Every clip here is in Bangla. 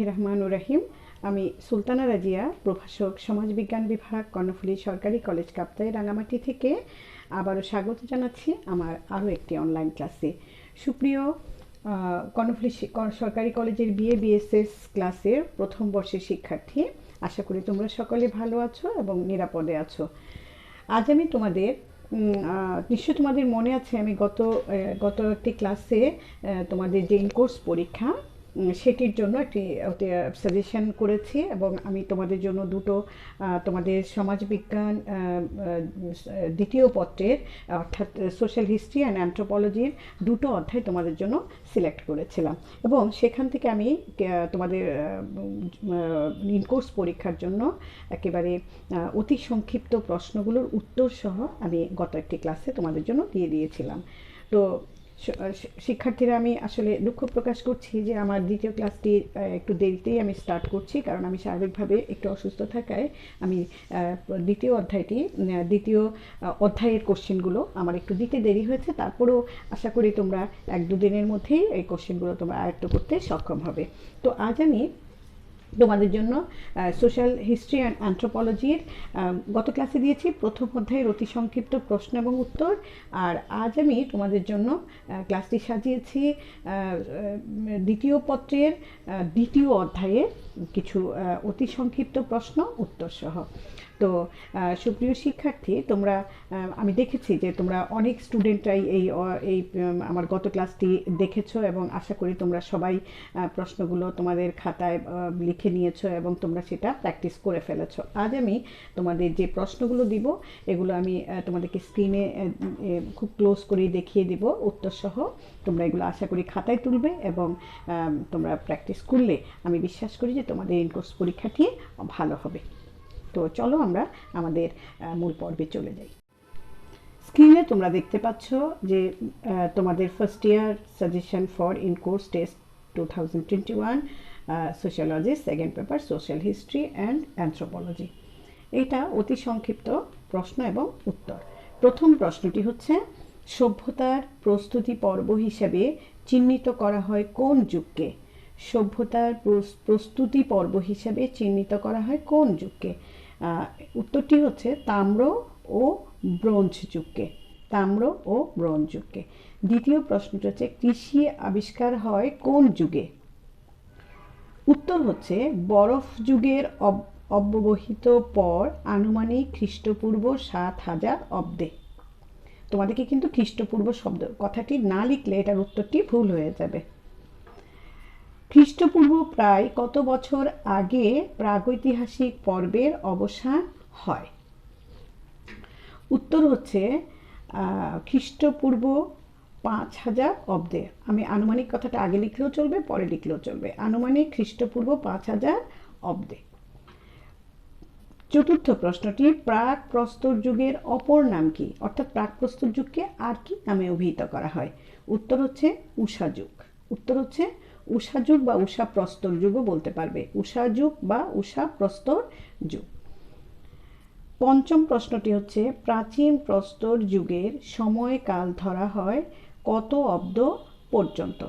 রহমানুর রহিম। আমি সুলতানা রাজিয়া, প্রভাষক, সমাজবিজ্ঞান বিভাগ, কর্ণফুলী সরকারি কলেজ, কাপ্তাই, রাঙামাটি থেকে আবারও স্বাগত জানাচ্ছি আমার আরও একটি অনলাইন ক্লাসে। সুপ্রিয় কর্ণফুলী সরকারি কলেজের বিএ বিএসএস ক্লাসের প্রথম বর্ষের শিক্ষার্থী, আশা করি তোমরা সকলে ভালো আছো এবং নিরাপদে আছো। আজ আমি তোমাদের নিশ্চয় তোমাদের মনে আছে, আমি গত একটি ক্লাসে তোমাদের যে ইনকোর্স পরীক্ষা সেটির জন্য একটি সাজেশন করেছি এবং আমি তোমাদের জন্য দুটো তোমাদের সমাজবিজ্ঞান দ্বিতীয় পত্রের অর্থাৎ সোশ্যাল হিস্ট্রি অ্যান্ড অ্যানথ্রোপোলজির দুটো অধ্যায় তোমাদের জন্য সিলেক্ট করেছিলাম এবং সেখান থেকে আমি তোমাদের ইনকোর্স পরীক্ষার জন্য একেবারে অতি সংক্ষিপ্ত প্রশ্নগুলোর উত্তর সহ আমি গত একটি ক্লাসে তোমাদের জন্য দিয়ে দিয়েছিলাম। তো শিক্ষার্থীরা, আমি আসলে দুঃখ প্রকাশ করছি যে আমার দ্বিতীয় ক্লাসটি একটু দেরিতেই আমি স্টার্ট করছি, কারণ আমি শারীরিকভাবে একটু অসুস্থ থাকায় আমি দ্বিতীয় অধ্যায়ের কোশ্চেনগুলো আমার একটু দিতে দেরি হয়েছে। তারপরেও আশা করি তোমরা 1-2 দিনের মধ্যেই এই কোশ্চেনগুলো তোমরা আয়ত্ত করতে সক্ষম হবে। তো আজ আমি তোমাদের জন্য সোশ্যাল হিস্ট্রি অ্যান্ড অ্যানথ্রোপোলজির গত ক্লাসে দিয়েছি প্রথম অধ্যায়ের অতি সংক্ষিপ্ত প্রশ্ন এবং উত্তর, আর আজ আমি তোমাদের জন্য ক্লাসটি সাজিয়েছি দ্বিতীয় পত্রের দ্বিতীয় অধ্যায়ের কিছু অতি সংক্ষিপ্ত প্রশ্ন উত্তর সহ। তো সুপ্রিয় শিক্ষার্থী, তোমরা আমি দেখেছি যে তোমরা অনেক স্টুডেন্টরাই এই আমার গত ক্লাসটি দেখেছো এবং আশা করি তোমরা সবাই প্রশ্নগুলো তোমাদের খাতায় লিখে নিয়েছো এবং তোমরা সেটা প্র্যাকটিস করে ফেলেছো। আজ আমি তোমাদের যে প্রশ্নগুলো দিব এগুলো আমি তোমাদেরকে স্ক্রিনে খুব ক্লোজ করে দেখিয়ে দিব উত্তর সহ। তোমরা এগুলো আশা করি খাতায় তুলবে এবং তোমরা প্র্যাকটিস করলে আমি বিশ্বাস করি যে তোমাদের ইনকোর্স পরীক্ষাটি ভালো হবে। তো চলো আমরা আমাদের মূল পর্বে চলে যাই। স্ক্রিনে তোমরা দেখতে পাচ্ছ যে তোমাদের first year suggestion for in-course test 2021 sociology, second paper social history and anthropology. এটা অতি সংক্ষিপ্ত প্রশ্ন এবং উত্তর। প্রথম প্রশ্নটি হচ্ছে, সভ্যতার প্রস্তুতি পর্ব হিসেবে চিহ্নিত করা হয় কোন যুগকে? সভ্যতার প্রস্তুতি পর্ব হিসেবে চিহ্নিত করা হয় কোন যুগকে? উত্তরটি হচ্ছে তাম্র ও ব্রোঞ্জ যুগকে। তাম্র ও ব্রোঞ্জ যুগকে। দ্বিতীয় প্রশ্নটি হচ্ছে, কৃষি আবিষ্কার হয় কোন যুগে? উত্তর হচ্ছে বরফ যুগের অব্যবহিত পর আনুমানিক খ্রিস্টপূর্ব 7000 অব্দে। তোমাদেরকে কিন্তু খ্রিস্টপূর্ব শব্দ কথাটি না লিখলে এটার উত্তরটি ভুল হয়ে যাবে। খ্রিস্টপূর্ব প্রায় কত বছর আগে প্রাগৈতিহাসিক পর্বের অবসান হয়? উত্তর হচ্ছে খ্রিস্টপূর্ব 5000 অব্দে। আমি আনুমানিক কথাটা আগে লিখলেও চলবে, পরে লিখলেও চলবে। আনুমানিক খ্রিস্টপূর্ব 5000 অব্দে। চতুর্থ প্রশ্নটি, প্রাক প্রস্তর যুগের অপর নাম কি? অর্থাৎ প্রাক প্রস্তর যুগকে আর কি নামে অভিহিত করা হয়? উত্তর হচ্ছে উষা যুগ। উত্তর হচ্ছে উষা যুগ বা উষা প্রস্তর যুগও বলতে পারবে। উষা যুগ বা উষা প্রস্তর যুগ। পঞ্চম প্রশ্নটি হচ্ছে, প্রাচীন প্রস্তর যুগের সময়কাল ধরা হয় কত অব্দ পর্যন্ত?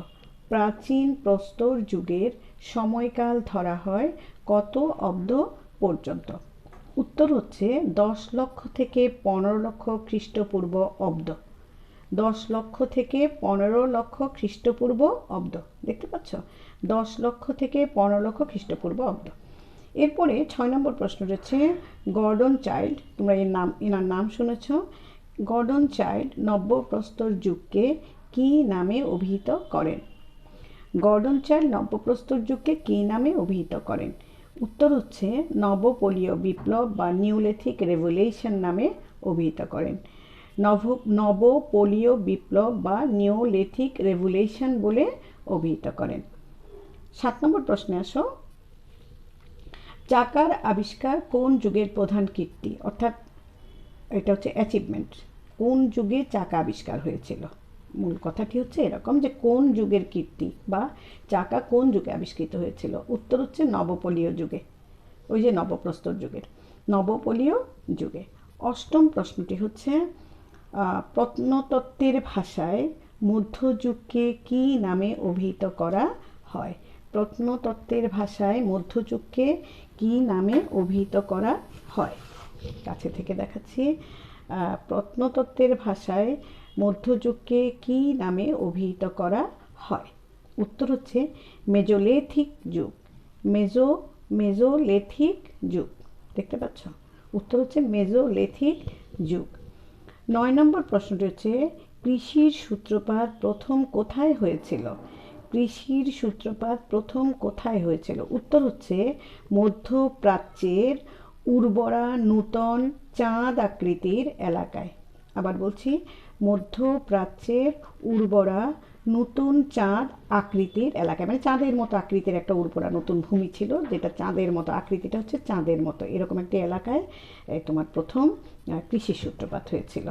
প্রাচীন প্রস্তর যুগের সময়কাল ধরা হয় কত অব্দ পর্যন্ত? উত্তর হচ্ছে 10 লক্ষ থেকে 15 লক্ষ খ্রিস্টপূর্ব অব্দ। 10 লক্ষ থেকে 15 লক্ষ খ্রিস্টপূর্ব অব্দ। দেখতে পাচ্ছ? 10 লক্ষ থেকে 15 লক্ষ খ্রিস্টপূর্ব অব্দ। এরপরে 6 নম্বর প্রশ্ন হচ্ছে, গর্ডন চাইল্ড, তোমরা এনার নাম শুনেছ। গর্ডন চাইল্ড নব্যপ্রস্তর যুগকে কি নামে অভিহিত করেন? গর্ডন চাইল্ড নব্যপ্রস্তর যুগকে কি নামে অভিহিত করেন? উত্তর হচ্ছে নবপলীয় বিপ্লব বা নিওলিথিক রেভলিউশন নামে অভিহিত করেন। নবপলীয় বিপ্লব বা নিওলিথিক রেভলিউশন বলে অভিহিত করেন। 7 নম্বর প্রশ্নে আসো, চাকার আবিষ্কার কোন যুগের প্রধান কীর্তি? অর্থাৎ এটা হচ্ছে অ্যাচিভমেন্ট। কোন যুগে চাকা আবিষ্কার হয়েছিল? মূল কথাটি হচ্ছে এরকম যে কোন যুগের কীর্তি বা চাকা কোন যুগে আবিষ্কৃত হয়েছিল? উত্তর হচ্ছে নবপলীয় যুগে, ওই যে নবপ্রস্তর যুগের, নবপলীয় যুগে। অষ্টম প্রশ্নটি হচ্ছে, প্রত্নতত্ত্বের ভাষায় মধ্যযুগকে কি নামে অভিহিত করা হয়? প্রত্নতত্ত্বের ভাষায় মধ্যযুগকে কি নামে অভিহিত করা হয়? কাছে থেকে দেখাচ্ছি। প্রত্নতত্ত্বের ভাষায় মধ্যযুগকে কি নামে অভিহিত করা হয়? উত্তর হচ্ছে মেজোলিথিক যুগ। মেজোলিথিক যুগ, দেখতে পাচ্ছ? উত্তর হচ্ছে মেজোলিথিক যুগ। 9 নম্বর প্রশ্নটি হচ্ছে কৃষির সূত্রপাত প্রথম কোথায় হয়েছিল? কৃষির সূত্রপাত প্রথম কোথায় হয়েছিল? উত্তর হচ্ছে মধ্যপ্রাচ্যের উর্বরা নূতন চাঁদ আকৃতির এলাকায়। আবার বলছি, মধ্যপ্রাচ্যের উর্বরা নতুন চাঁদ আকৃতির এলাকায়, মানে চাঁদের মতো আকৃতির একটা উর্বরা নতুন ভূমি ছিল, যেটা চাঁদের মতো আকৃতিটা হচ্ছে চাঁদের মতো, এরকম একটি এলাকায় তোমার প্রথম কৃষির সূত্রপাত হয়েছিল।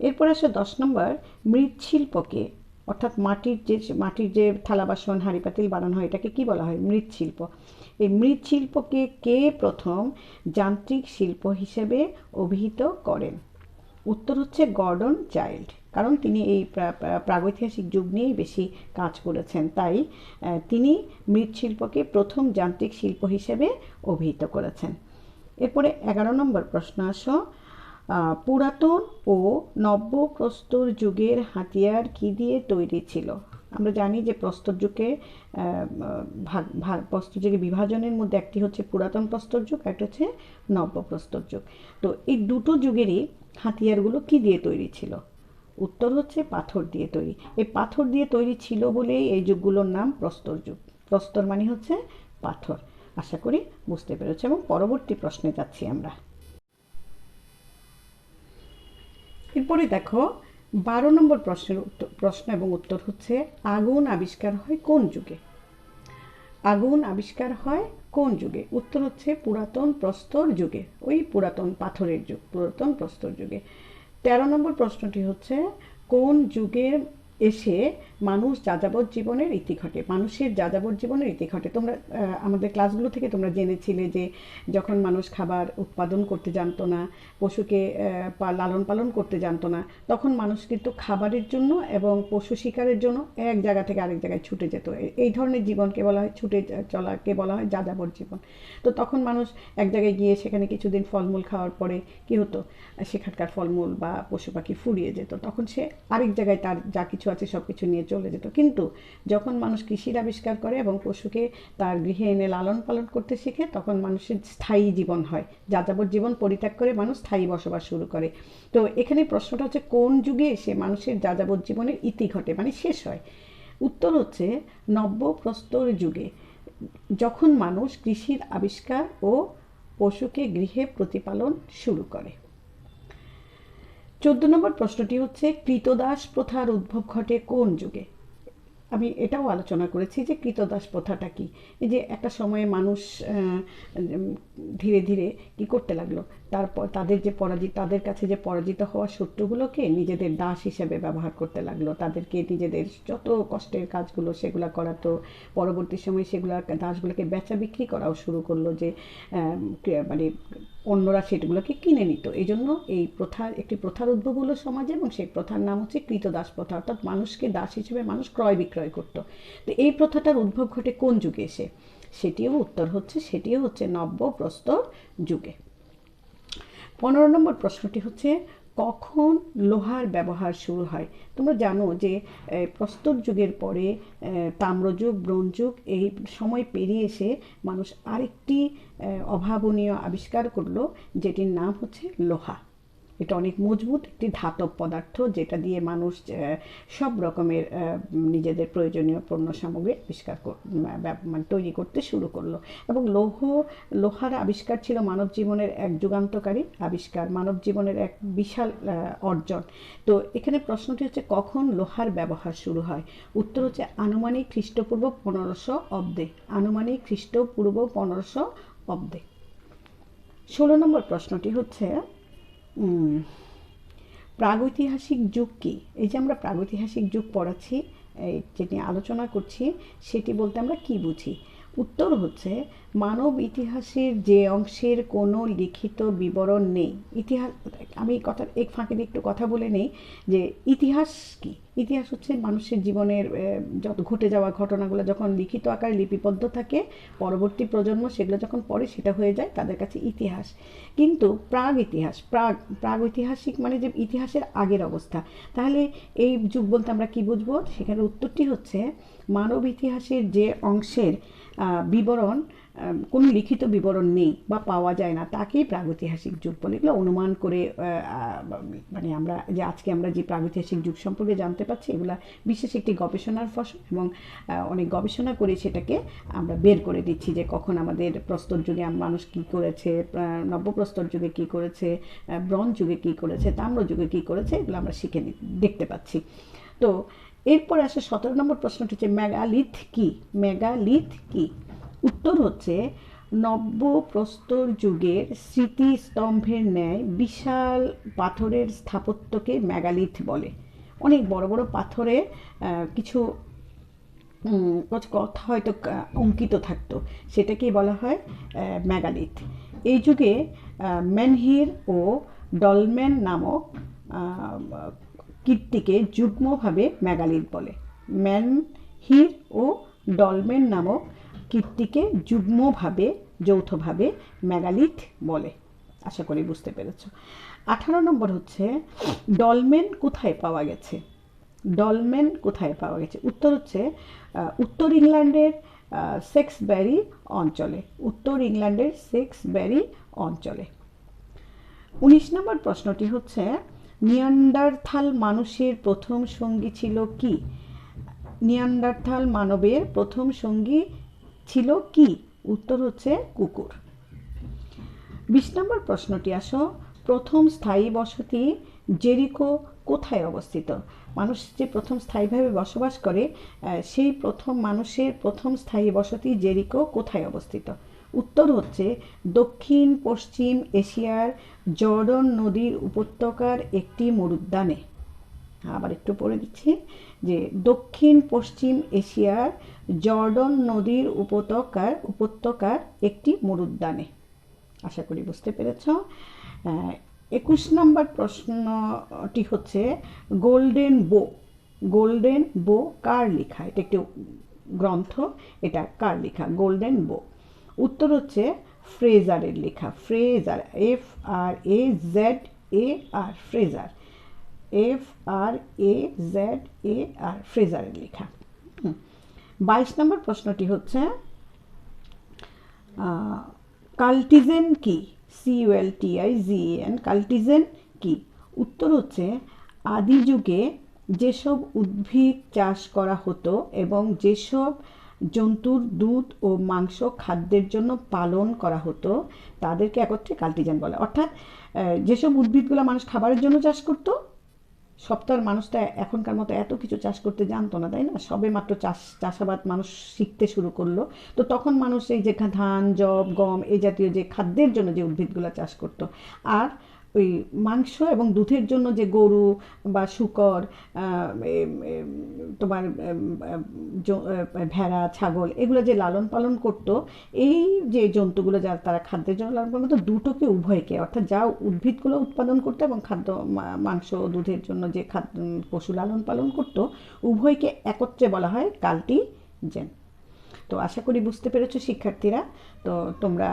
এরপর আসে 10 নম্বর, মৃৎশিল্পকে, অর্থাৎ মাটির যে থালা বাসন হাঁড়ি পাতিল বানানো হয়, এটাকে কি বলা হয়? মৃৎশিল্প। এই মৃৎশিল্পকে কে প্রথম যান্ত্রিক শিল্প হিসেবে অভিহিত করেন? উত্তর হচ্ছে গর্ডন চাইল্ড, কারণ তিনি এই প্রাগৈতিহাসিক যুগ নিয়েই বেশি কাজ করেছেন, তাই তিনি মৃৎশিল্পকে প্রথম যান্ত্রিক শিল্প হিসেবে অভিহিত করেছেন। এরপরে 11 নম্বর প্রশ্ন আসো, পুরাতন ও নব্য প্রস্তর যুগের হাতিয়ার কি দিয়ে তৈরি ছিল? আমরা জানি যে প্রস্তর যুগে প্রস্তর যুগের বিভাজনের মধ্যে একটি হচ্ছে পুরাতন প্রস্তর যুগ, একটা হচ্ছে নব্য প্রস্তর যুগ। তো এই দুটো যুগেরই হাতিয়ারগুলো কি দিয়ে তৈরি ছিল? উত্তর হচ্ছে পাথর দিয়ে তৈরি। এই পাথর দিয়ে তৈরি ছিল বলেই এই যুগগুলোর নাম প্রস্তর যুগ। প্রস্তর মানে হচ্ছে পাথর। আশা করি বুঝতে পেরেছ। এবং পরবর্তী প্রশ্নে যাচ্ছি আমরা। এরপরে দেখো 12 নম্বর প্রশ্ন এবং উত্তর হচ্ছে আগুন আবিষ্কার হয় কোন যুগে? আগুন আবিষ্কার হয় কোন যুগে? উত্তর হচ্ছে পুরাতন প্রস্তর যুগে, ওই পুরাতন পাথরের যুগ, পুরাতন প্রস্তর যুগে। 13 নম্বর প্রশ্নটি হচ্ছে কোন যুগে এসে মানুষ যাযাবর জীবনের ইতি ঘটে? মানুষের যাযাবর জীবনের ইতি ঘটে। তোমরা আমাদের ক্লাসগুলো থেকে তোমরা জেনেছিলে যে যখন মানুষ খাবার উৎপাদন করতে জানতো না, পশুকে লালন পালন করতে জানতো না, তখন মানুষ কিন্তু খাবারের জন্য এবং পশু শিকারের জন্য এক জায়গা থেকে আরেক জায়গায় ছুটে যেত। এই ধরনের জীবনকে বলা হয় ছুটে চলাকে বলা হয় যাযাবর জীবন। তো তখন মানুষ এক জায়গায় গিয়ে সেখানে কিছুদিন ফলমূল খাওয়ার পরে কী হতো, সেখানকার ফলমূল বা পশু পাখি ফুরিয়ে যেত, তখন সে আরেক জায়গায় তার যা কিছু আছে সব কিছু নিয়ে চলে যেত। কিন্তু যখন মানুষ কৃষির আবিষ্কার করে এবং পশুকে তার গৃহে এনে লালন পালন করতে শিখে, তখন মানুষের স্থায়ী জীবন হয়, যাযাবর জীবন পরিত্যাগ করে মানুষ স্থায়ী বসবাস শুরু করে। তো এখানে প্রশ্নটা হচ্ছে কোন যুগে এসে মানুষের যাযাবর জীবনের ইতি ঘটে, মানে শেষ হয়? উত্তর হচ্ছে নব্য প্রস্তর যুগে, যখন মানুষ কৃষির আবিষ্কার ও পশুকে গৃহে প্রতিপালন শুরু করে। 14 নম্বর প্রশ্নটি হচ্ছে কৃতদাস প্রথার উদ্ভব ঘটে কোন যুগে? আমি এটাও আলোচনা করেছি যে কৃতদাস প্রথাটা কি। এই যে একটা সময়ে মানুষ ধীরে ধীরে কি করতে লাগলো, তারপর তাদের কাছে যে পরাজিত হওয়া শত্রুগুলোকে নিজেদের দাস হিসেবে ব্যবহার করতে লাগলো, তাদেরকে নিজেদের যত কষ্টের কাজগুলো সেগুলো করাতো, পরবর্তী সময়ে সেগুলো দাসগুলোকে বেচা বিক্রি করাও শুরু করলো, যে মানে অন্যরা সেগুলোকে কিনে নিত। এই জন্য একটি প্রথার উদ্ভব হলো সমাজে, এবং সেই প্রথার নাম হচ্ছে কৃতদাস প্রথা, অর্থাৎ মানুষকে দাস হিসেবে মানুষ ক্রয় বিক্রয় করত। তো এই প্রথাটার উদ্ভব ঘটে কোন যুগে এসে? সেটিও হচ্ছে নব্য প্রস্তর যুগে। 15 নম্বর প্রশ্নটি হচ্ছে কখন লোহার ব্যবহার শুরু হয়? তোমরা জানো যে প্রস্তর যুগের পরে তাম্রযুগ, ব্রোঞ্জ যুগ, এই সময় পেরিয়ে এসে মানুষ আরেকটি অভাবনীয় আবিষ্কার করলো, যেটির নাম হচ্ছে লোহা। এটা অনেক মজবুত একটি ধাতব পদার্থ, যেটা দিয়ে মানুষ সব রকমের নিজেদের প্রয়োজনীয় পণ্য সামগ্রী মানে তৈরি করতে শুরু করলো। এবং লোহার আবিষ্কার ছিল মানব জীবনের এক যুগান্তকারী আবিষ্কার, মানব জীবনের এক বিশাল অর্জন। তো এখানে প্রশ্নটি হচ্ছে কখন লোহার ব্যবহার শুরু হয়? উত্তর হচ্ছে আনুমানিক খ্রিস্টপূর্ব 1500 অব্দে। আনুমানিক খ্রিস্টপূর্ব 1500 অব্দে। 16 নম্বর প্রশ্নটি হচ্ছে প্রাগৈতিহাসিক যুগ কি? এই যে আমরা প্রাগৈতিহাসিক যুগ পড়াচ্ছি, যেটি আলোচনা করছি, সেটি বলতে আমরা কি বুঝি? উত্তর হচ্ছে মানব ইতিহাসের যে অংশের কোনো লিখিত বিবরণ নেই। ইতিহাস, আমি এই ফাঁকে একটু কথা বলে নেই যে ইতিহাস কি। ইতিহাস হচ্ছে মানুষের জীবনের যত ঘটে যাওয়া ঘটনাগুলো যখন লিখিত আকারে লিপিবদ্ধ থাকে, পরবর্তী প্রজন্ম সেগুলো যখন পড়ে সেটা হয়ে যায় তাদের কাছে ইতিহাস। কিন্তু প্রাগ ইতিহাস, প্রাগ ঐতিহাসিক মানে যে ইতিহাসের আগের অবস্থা, তাহলে এই যুগ বলতে আমরা কি বুঝবো? সেখানে উত্তরটি হচ্ছে মানব ইতিহাসের যে অংশের বিবরণ, কোনো লিখিত বিবরণ নেই বা পাওয়া যায় না, তাকেই প্রাগৈতিহাসিক যুগ বলে। এগুলো অনুমান করে মানে আমরা যে আজকে আমরা যে প্রাগৈতিহাসিক যুগ সম্পর্কে জানতে পারছি, এগুলো বিশেষ একটি গবেষণার ফসল এবং অনেক গবেষণা করে সেটাকে আমরা বের করে দিচ্ছি যে কখন আমাদের প্রস্তর যুগে মানুষ কী করেছে, নব্যপ্রস্তর যুগে কী করেছে, ব্রোঞ্জ যুগে কী করেছে, তাম্র যুগে কী করেছে, এগুলো আমরা শিখে দেখতে পাচ্ছি। তো এরপর আসে 17 নম্বর প্রশ্নটি হচ্ছে মেগালিথ কি? মেগালিথ কি? উত্তর হচ্ছে নব্যপ্রস্তর যুগের স্মৃতিস্তম্ভের ন্যায় বিশাল পাথরের স্থাপত্যকে মেগালিথ বলে। অনেক বড় বড় পাথরে কিছু কথা হয়তো অঙ্কিত থাকতো, সেটাকেই বলা হয় মেগালিথ। এই যুগে মেনহির ও ডলমেন নামক কীর্তিকে যুগ্মভাবে মেগালিথ বলে। মেনহির ও ডলমেন নামক কীর্তিকে যুগ্মভাবে, যৌথভাবে মেগালিথ বলে। আশা করি বুঝতে পেরেছ। 18 নম্বর হচ্ছে ডলমেন কোথায় পাওয়া গেছে? ডলমেন কোথায় পাওয়া গেছে? উত্তর হচ্ছে উত্তর ইংল্যান্ডের সেক্সব্যারি অঞ্চলে। উত্তর ইংল্যান্ডের সেক্সব্যারি অঞ্চলে। 19 নম্বর প্রশ্নটি হচ্ছে নিয়ান্ডারথাল মানুষের প্রথম সঙ্গী ছিল কি? নিয়ান্ডারথাল মানবের প্রথম সঙ্গী ছিল কি? উত্তর হচ্ছে কুকুর। 20 নম্বর প্রশ্নটি আসো, প্রথম স্থায়ী বসতি জেরিকো কোথায় অবস্থিত? মানুষ যে প্রথম স্থায়ীভাবে বসবাস করে, সেই প্রথম মানুষের প্রথম স্থায়ী বসতি জেরিকো কোথায় অবস্থিত? উত্তর হচ্ছে দক্ষিণ পশ্চিম এশিয়ার জর্ডন নদীর উপত্যকার একটি মরুদ্যানে। আবার একটু পড়ে দিচ্ছি যে দক্ষিণ পশ্চিম এশিয়ার জর্ডন নদীর উপত্যকার একটি মরুদ্যানে। আশা করি বুঝতে পেরেছ। 21 নম্বর প্রশ্নটি হচ্ছে গোল্ডেন বো। গোল্ডেন বো কার লেখা? এটা একটি গ্রন্থ, এটা কার লেখা গোল্ডেন বো? উত্তর হচ্ছে ফ্রেজারের লেখা। ফ্রেজার, FRAZAR, ফ্রেজার, FRAZAR, ফ্রেজারের লেখা। 22 নম্বর প্রশ্নটি হচ্ছে কাল্টিজেন কি? CULTIZEN, কাল্টিজেন কি? উত্তর হচ্ছে আদি যুগে যেসব উদ্ভিদ চাষ করা হতো এবং যেসব জন্তুর দুধ ও মাংস খাদ্যের জন্য পালন করা হতো তাদেরকে একত্রে কাল্টিজেন বলে। অর্থাৎ যেসব উদ্ভিদগুলো মানুষ খাবারের জন্য চাষ করতো, সব তো আর মানুষটা এখনকার মতো এত কিছু চাষ করতে জানতো না, তাই না? সবে মাত্র চাষাবাদ মানুষ শিখতে শুরু করলো। তো তখন মানুষ এই যে ধান, যব, গম এই জাতীয় যে খাদ্যের জন্য যে উদ্ভিদগুলো চাষ করতো, আর ওই মাংস এবং দুধের জন্য যে গরু বা শূকর, তোমার ভেড়া, ছাগল এগুলো যে লালন পালন করতো, এই যে জন্তুগুলো যারা তারা খাদ্যের জন্য লালন পালন করতো, দুটোকে উভয়কে, অর্থাৎ যা উদ্ভিদগুলো উৎপাদন করতো এবং খাদ্য মাংস দুধের জন্য যে পশু লালন পালন করতো, উভয়কে একত্রে বলা হয় কাল্টিজেন। তো আশা করি বুঝতে পেরেছো শিক্ষার্থীরা। তো তোমরা